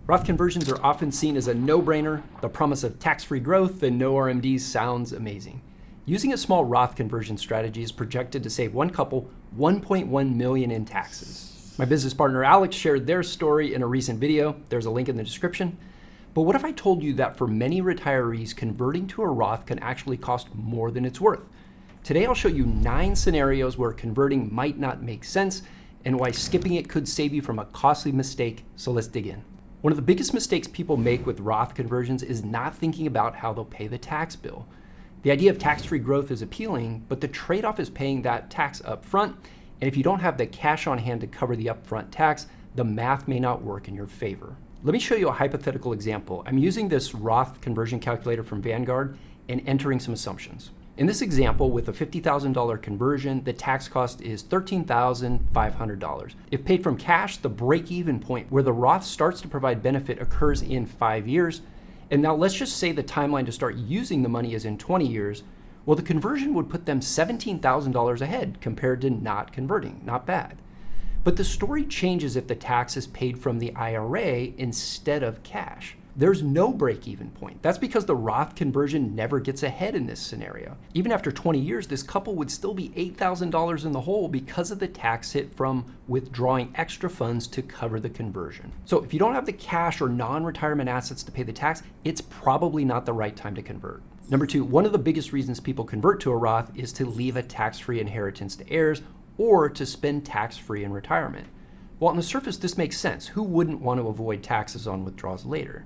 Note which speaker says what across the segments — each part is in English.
Speaker 1: Roth conversions are often seen as a no-brainer. The promise of tax-free growth and no RMDs sounds amazing. Using a small Roth conversion strategy is projected to save one couple $1.1 million in taxes. My business partner Alex shared their story in a recent video. There's a link in the description. But what if I told you that for many retirees, converting to a Roth can actually cost more than it's worth? Today I'll show you 9 scenarios where converting might not make sense and why skipping it could save you from a costly mistake. So let's dig in. One of the biggest mistakes people make with Roth conversions is not thinking about how they'll pay the tax bill. The idea of tax-free growth is appealing, but the trade-off is paying that tax up front. And if you don't have the cash on hand to cover the upfront tax, the math may not work in your favor. Let me show you a hypothetical example. I'm using this Roth conversion calculator from Vanguard and entering some assumptions. In this example, with a $50,000 conversion, the tax cost is $13,500. If paid from cash, the break-even point where the Roth starts to provide benefit occurs in 5 years. And now let's just say the timeline to start using the money is in 20 years. Well, the conversion would put them $17,000 ahead compared to not converting. Not bad. But the story changes if the tax is paid from the IRA instead of cash. There's no break-even point. That's because the Roth conversion never gets ahead in this scenario. Even after 20 years, this couple would still be $8,000 in the hole because of the tax hit from withdrawing extra funds to cover the conversion. So if you don't have the cash or non-retirement assets to pay the tax, it's probably not the right time to convert. Number 2, one of the biggest reasons people convert to a Roth is to leave a tax-free inheritance to heirs or to spend tax-free in retirement. Well, on the surface, this makes sense. Who wouldn't want to avoid taxes on withdrawals later?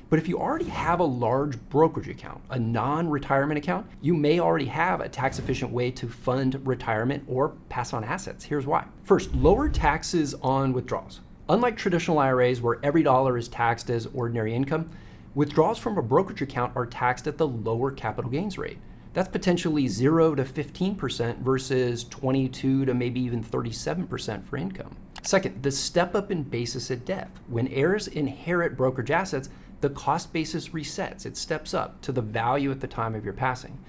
Speaker 1: But if you already have a large brokerage account, a non-retirement account, you may already have a tax-efficient way to fund retirement or pass on assets. Here's why. First, lower taxes on withdrawals. Unlike traditional IRAs where every dollar is taxed as ordinary income, withdrawals from a brokerage account are taxed at the lower capital gains rate. That's potentially 0 to 15% versus 22 to maybe even 37% for income. Second, the step up in basis at death. When heirs inherit brokerage assets, the cost basis resets. It steps up to the value at the time of your passing.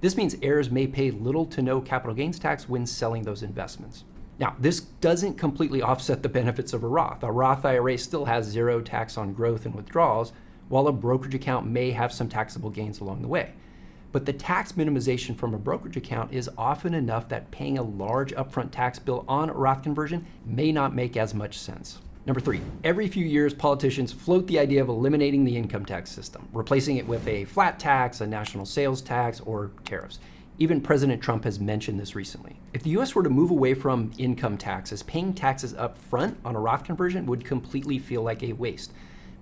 Speaker 1: This means heirs may pay little to no capital gains tax when selling those investments. Now, this doesn't completely offset the benefits of a Roth. A Roth IRA still has 0 tax on growth and withdrawals, while a brokerage account may have some taxable gains along the way. But the tax minimization from a brokerage account is often enough that paying a large upfront tax bill on a Roth conversion may not make as much sense. Number 3, every few years, politicians float the idea of eliminating the income tax system, replacing it with a flat tax, a national sales tax, or tariffs. Even President Trump has mentioned this recently. If the US were to move away from income taxes, paying taxes up front on a Roth conversion would completely feel like a waste.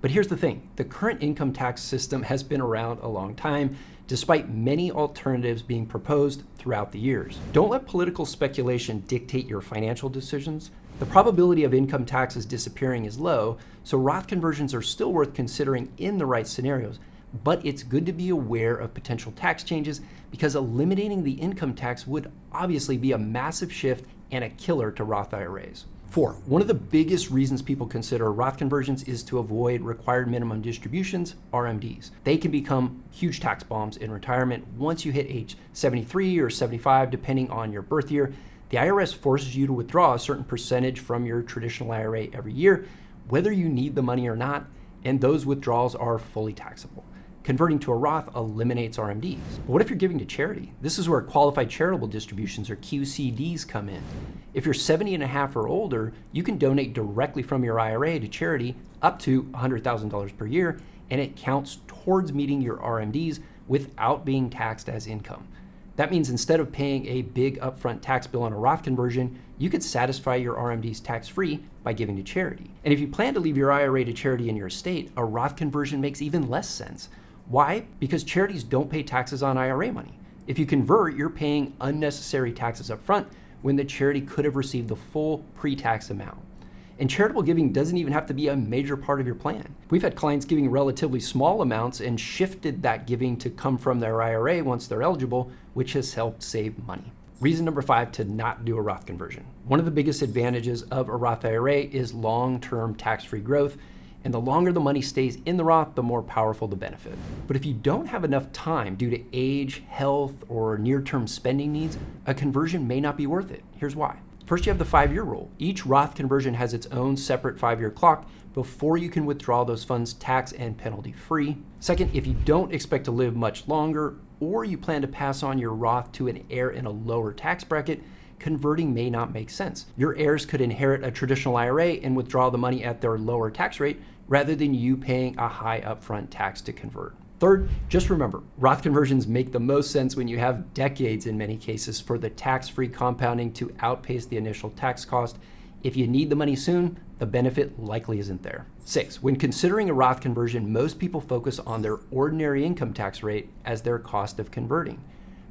Speaker 1: But here's the thing, the current income tax system has been around a long time, despite many alternatives being proposed throughout the years. Don't let political speculation dictate your financial decisions. The probability of income taxes disappearing is low, so Roth conversions are still worth considering in the right scenarios. But it's good to be aware of potential tax changes because eliminating the income tax would obviously be a massive shift and a killer to Roth IRAs. 4, one of the biggest reasons people consider Roth conversions is to avoid required minimum distributions, RMDs. They can become huge tax bombs in retirement once you hit age 73 or 75, depending on your birth year. The IRS forces you to withdraw a certain percentage from your traditional IRA every year, whether you need the money or not, and those withdrawals are fully taxable. Converting to a Roth eliminates RMDs. But what if you're giving to charity? This is where qualified charitable distributions or QCDs come in. If you're 70 and a half or older, you can donate directly from your IRA to charity up to $100,000 per year, and it counts towards meeting your RMDs without being taxed as income. That means instead of paying a big upfront tax bill on a Roth conversion, you could satisfy your RMDs tax-free by giving to charity. And if you plan to leave your IRA to charity in your estate, a Roth conversion makes even less sense. Why? Because charities don't pay taxes on IRA money. If you convert, you're paying unnecessary taxes up front when the charity could have received the full pre-tax amount. And charitable giving doesn't even have to be a major part of your plan. We've had clients giving relatively small amounts and shifted that giving to come from their IRA once they're eligible, which has helped save money. Reason number 5 to not do a Roth conversion. One of the biggest advantages of a Roth IRA is long-term tax-free growth, and the longer the money stays in the Roth, the more powerful the benefit. But if you don't have enough time due to age, health, or near-term spending needs, a conversion may not be worth it. Here's why. First, you have the 5-year rule. Each Roth conversion has its own separate 5-year clock before you can withdraw those funds tax and penalty free. Second, if you don't expect to live much longer, or you plan to pass on your Roth to an heir in a lower tax bracket, converting may not make sense. Your heirs could inherit a traditional IRA and withdraw the money at their lower tax rate rather than you paying a high upfront tax to convert. Third, just remember, Roth conversions make the most sense when you have decades in many cases for the tax-free compounding to outpace the initial tax cost. If you need the money soon, the benefit likely isn't there. 6, when considering a Roth conversion, most people focus on their ordinary income tax rate as their cost of converting,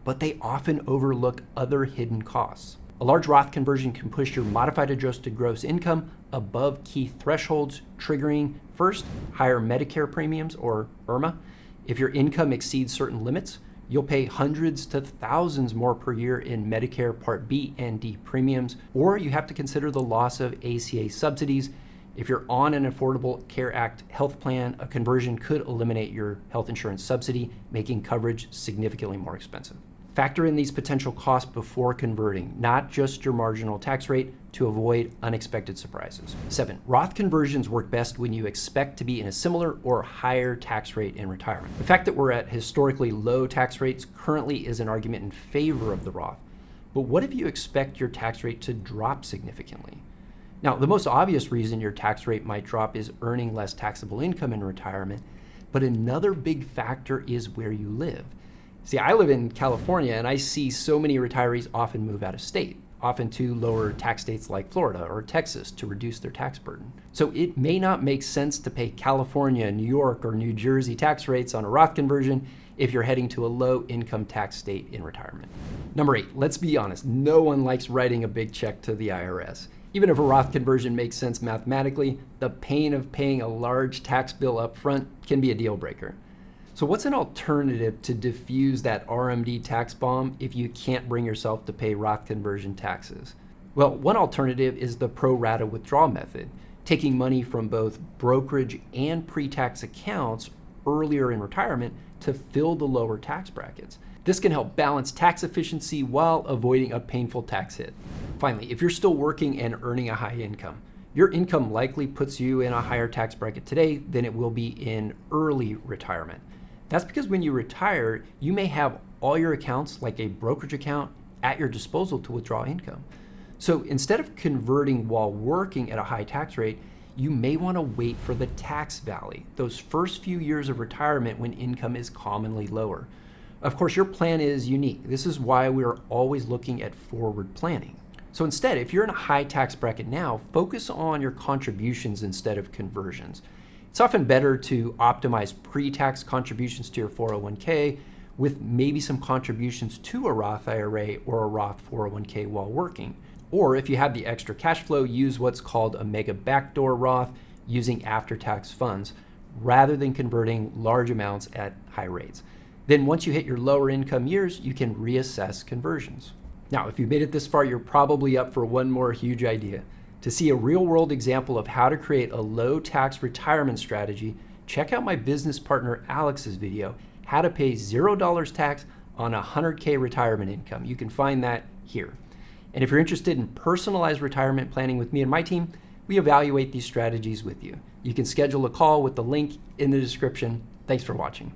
Speaker 1: but they often overlook other hidden costs. A large Roth conversion can push your modified adjusted gross income above key thresholds, triggering first, higher Medicare premiums or IRMA. If your income exceeds certain limits, you'll pay hundreds to thousands more per year in Medicare Part B and D premiums, or you have to consider the loss of ACA subsidies. If you're on an Affordable Care Act health plan, a conversion could eliminate your health insurance subsidy, making coverage significantly more expensive. Factor in these potential costs before converting, not just your marginal tax rate, to avoid unexpected surprises. 7, Roth conversions work best when you expect to be in a similar or higher tax rate in retirement. The fact that we're at historically low tax rates currently is an argument in favor of the Roth. But what if you expect your tax rate to drop significantly? Now, the most obvious reason your tax rate might drop is earning less taxable income in retirement, but another big factor is where you live. See, I live in California and I see so many retirees often move out of state, often to lower tax states like Florida or Texas to reduce their tax burden. So it may not make sense to pay California, New York, or New Jersey tax rates on a Roth conversion if you're heading to a low income tax state in retirement. Number 8, let's be honest, no one likes writing a big check to the IRS. Even if a Roth conversion makes sense mathematically, the pain of paying a large tax bill up front can be a deal breaker. So what's an alternative to diffuse that RMD tax bomb if you can't bring yourself to pay Roth conversion taxes? Well, one alternative is the pro rata withdrawal method, taking money from both brokerage and pre-tax accounts earlier in retirement to fill the lower tax brackets. This can help balance tax efficiency while avoiding a painful tax hit. Finally, if you're still working and earning a high income, your income likely puts you in a higher tax bracket today than it will be in early retirement. That's because when you retire, you may have all your accounts, like a brokerage account, at your disposal to withdraw income. So instead of converting while working at a high tax rate, you may want to wait for the tax valley, those first few years of retirement when income is commonly lower. Of course, your plan is unique. This is why we are always looking at forward planning. So instead, if you're in a high tax bracket now, focus on your contributions instead of conversions. It's often better to optimize pre-tax contributions to your 401k with maybe some contributions to a Roth IRA or a Roth 401k while working. Or if you have the extra cash flow, use what's called a mega backdoor Roth using after-tax funds rather than converting large amounts at high rates. Then once you hit your lower income years, you can reassess conversions. Now, if you made it this far, you're probably up for one more huge idea. To see a real-world example of how to create a low-tax retirement strategy, check out my business partner Alex's video, How to Pay $0 Tax on a 100K Retirement Income. You can find that here. And if you're interested in personalized retirement planning with me and my team, we evaluate these strategies with you. You can schedule a call with the link in the description. Thanks for watching.